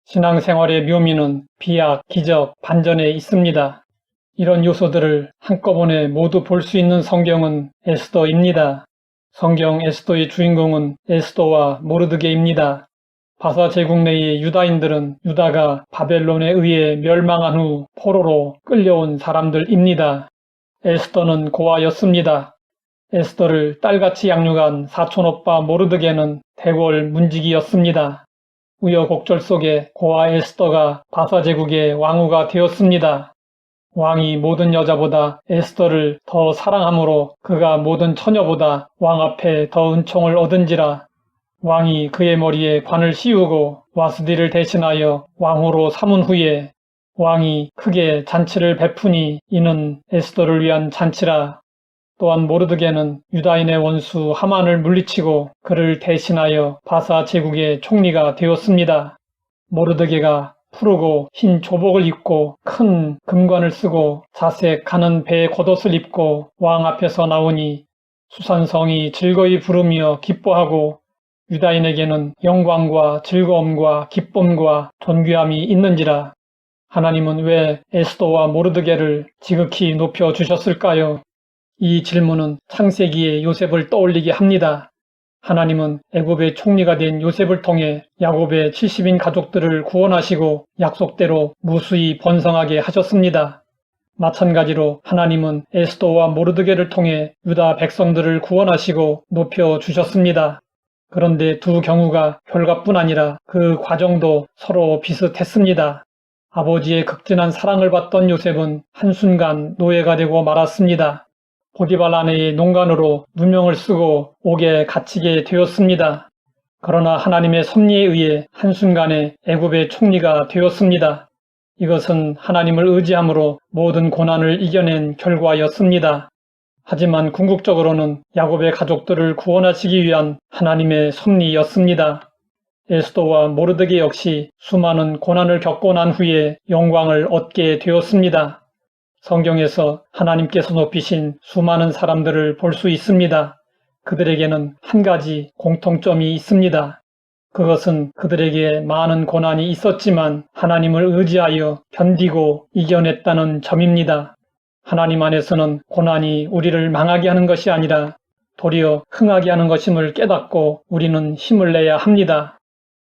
신앙생활의 묘미는 비약, 기적, 반전에 있습니다. 이런 요소들을 한꺼번에 모두 볼 수 있는 성경은 에스더입니다. 성경 에스더의 주인공은 에스더와 모르드게입니다. 바사 제국 내의 유다인들은 유다가 바벨론에 의해 멸망한 후 포로로 끌려온 사람들입니다. 에스더는 고아였습니다. 에스더를 딸같이 양육한 사촌오빠 모르드게는 대궐 문지기였습니다. 우여곡절 속에 고아 에스더가 바사 제국의 왕후가 되었습니다. 왕이 모든 여자보다 에스더를 더 사랑하므로 그가 모든 처녀보다 왕 앞에 더 은총을 얻은지라. 왕이 그의 머리에 관을 씌우고 와스디를 대신하여 왕후로 삼은 후에 왕이 크게 잔치를 베푸니 이는 에스더를 위한 잔치라. 또한 모르드게는 유다인의 원수 하만을 물리치고 그를 대신하여 바사 제국의 총리가 되었습니다. 모르드게가 푸르고 흰 조복을 입고 큰 금관을 쓰고 자색 가는 배의 겉옷을 입고 왕 앞에서 나오니 수산성이 즐거이 부르며 기뻐하고 유다인에게는 영광과 즐거움과 기쁨과 존귀함이 있는지라. 하나님은 왜 에스더와 모르드게를 지극히 높여주셨을까요? 이 질문은 창세기의 요셉을 떠올리게 합니다. 하나님은 애굽의 총리가 된 요셉을 통해 야곱의 70인 가족들을 구원하시고 약속대로 무수히 번성하게 하셨습니다. 마찬가지로 하나님은 에스더와 모르드게를 통해 유다 백성들을 구원하시고 높여주셨습니다. 그런데 두 경우가 결과뿐 아니라 그 과정도 서로 비슷했습니다. 아버지의 극진한 사랑을 받던 요셉은 한순간 노예가 되고 말았습니다. 보디발 아내의 농간으로 누명을 쓰고 옥에 갇히게 되었습니다. 그러나 하나님의 섭리에 의해 한순간에 애굽의 총리가 되었습니다. 이것은 하나님을 의지함으로 모든 고난을 이겨낸 결과였습니다. 하지만 궁극적으로는 야곱의 가족들을 구원하시기 위한 하나님의 섭리였습니다. 에스더와 모르드게 역시 수많은 고난을 겪고 난 후에 영광을 얻게 되었습니다. 성경에서 하나님께서 높이신 수많은 사람들을 볼 수 있습니다. 그들에게는 한 가지 공통점이 있습니다. 그것은 그들에게 많은 고난이 있었지만 하나님을 의지하여 견디고 이겨냈다는 점입니다. 하나님 안에서는 고난이 우리를 망하게 하는 것이 아니라 도리어 흥하게 하는 것임을 깨닫고 우리는 힘을 내야 합니다.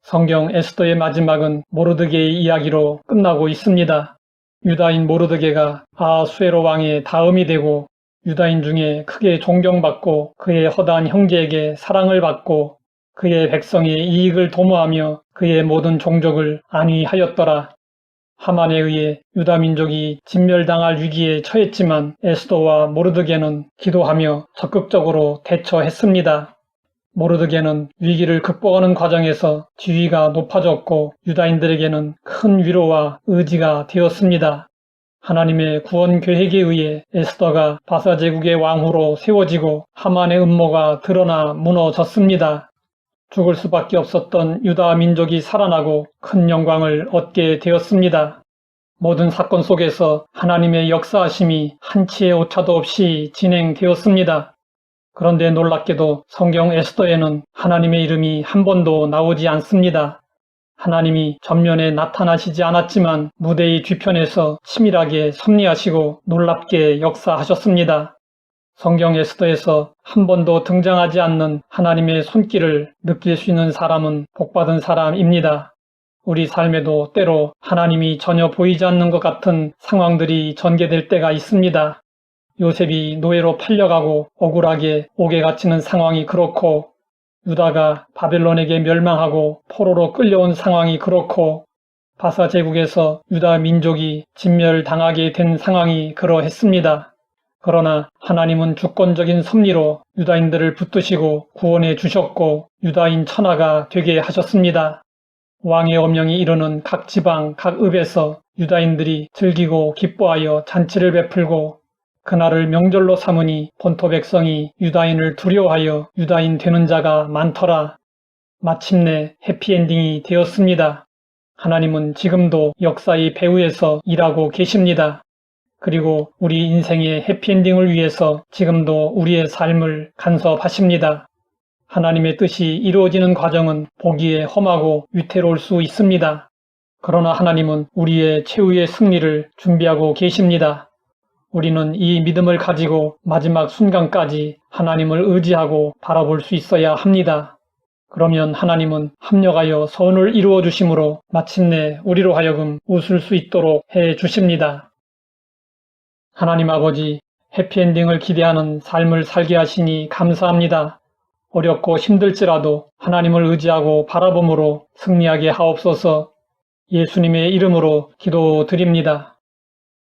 성경 에스더의 마지막은 모르드게의 이야기로 끝나고 있습니다. 유다인 모르드게가 아하수에로 왕의 다음이 되고 유다인 중에 크게 존경받고 그의 허다한 형제에게 사랑을 받고 그의 백성의 이익을 도모하며 그의 모든 종족을 안위하였더라. 하만에 의해 유다 민족이 진멸당할 위기에 처했지만 에스더와 모르드게는 기도하며 적극적으로 대처했습니다. 모르드게는 위기를 극복하는 과정에서 지위가 높아졌고 유다인들에게는 큰 위로와 의지가 되었습니다. 하나님의 구원 계획에 의해 에스더가 바사 제국의 왕후로 세워지고 하만의 음모가 드러나 무너졌습니다. 죽을 수밖에 없었던 유다 민족이 살아나고 큰 영광을 얻게 되었습니다. 모든 사건 속에서 하나님의 역사하심이 한치의 오차도 없이 진행되었습니다. 그런데 놀랍게도 성경 에스더에는 하나님의 이름이 한 번도 나오지 않습니다. 하나님이 전면에 나타나시지 않았지만 무대의 뒤편에서 치밀하게 섭리하시고 놀랍게 역사하셨습니다. 성경 에스더에서 한 번도 등장하지 않는 하나님의 손길을 느낄 수 있는 사람은 복받은 사람입니다. 우리 삶에도 때로 하나님이 전혀 보이지 않는 것 같은 상황들이 전개될 때가 있습니다. 요셉이 노예로 팔려가고 억울하게 옥에 갇히는 상황이 그렇고 유다가 바벨론에게 멸망하고 포로로 끌려온 상황이 그렇고 바사 제국에서 유다 민족이 진멸당하게 된 상황이 그러했습니다. 그러나 하나님은 주권적인 섭리로 유다인들을 붙드시고 구원해 주셨고 유다인 천하가 되게 하셨습니다. 왕의 엄령이 이르는 각 지방, 각 읍에서 유다인들이 즐기고 기뻐하여 잔치를 베풀고 그날을 명절로 삼으니 본토 백성이 유다인을 두려워하여 유다인 되는 자가 많더라. 마침내 해피엔딩이 되었습니다. 하나님은 지금도 역사의 배후에서 일하고 계십니다. 그리고 우리 인생의 해피엔딩을 위해서 지금도 우리의 삶을 간섭하십니다. 하나님의 뜻이 이루어지는 과정은 보기에 험하고 위태로울 수 있습니다. 그러나 하나님은 우리의 최후의 승리를 준비하고 계십니다. 우리는 이 믿음을 가지고 마지막 순간까지 하나님을 의지하고 바라볼 수 있어야 합니다. 그러면 하나님은 합력하여 선을 이루어 주심으로 마침내 우리로 하여금 웃을 수 있도록 해 주십니다. 하나님 아버지, 해피엔딩을 기대하는 삶을 살게 하시니 감사합니다. 어렵고 힘들지라도 하나님을 의지하고 바라봄으로 승리하게 하옵소서. 예수님의 이름으로 기도드립니다.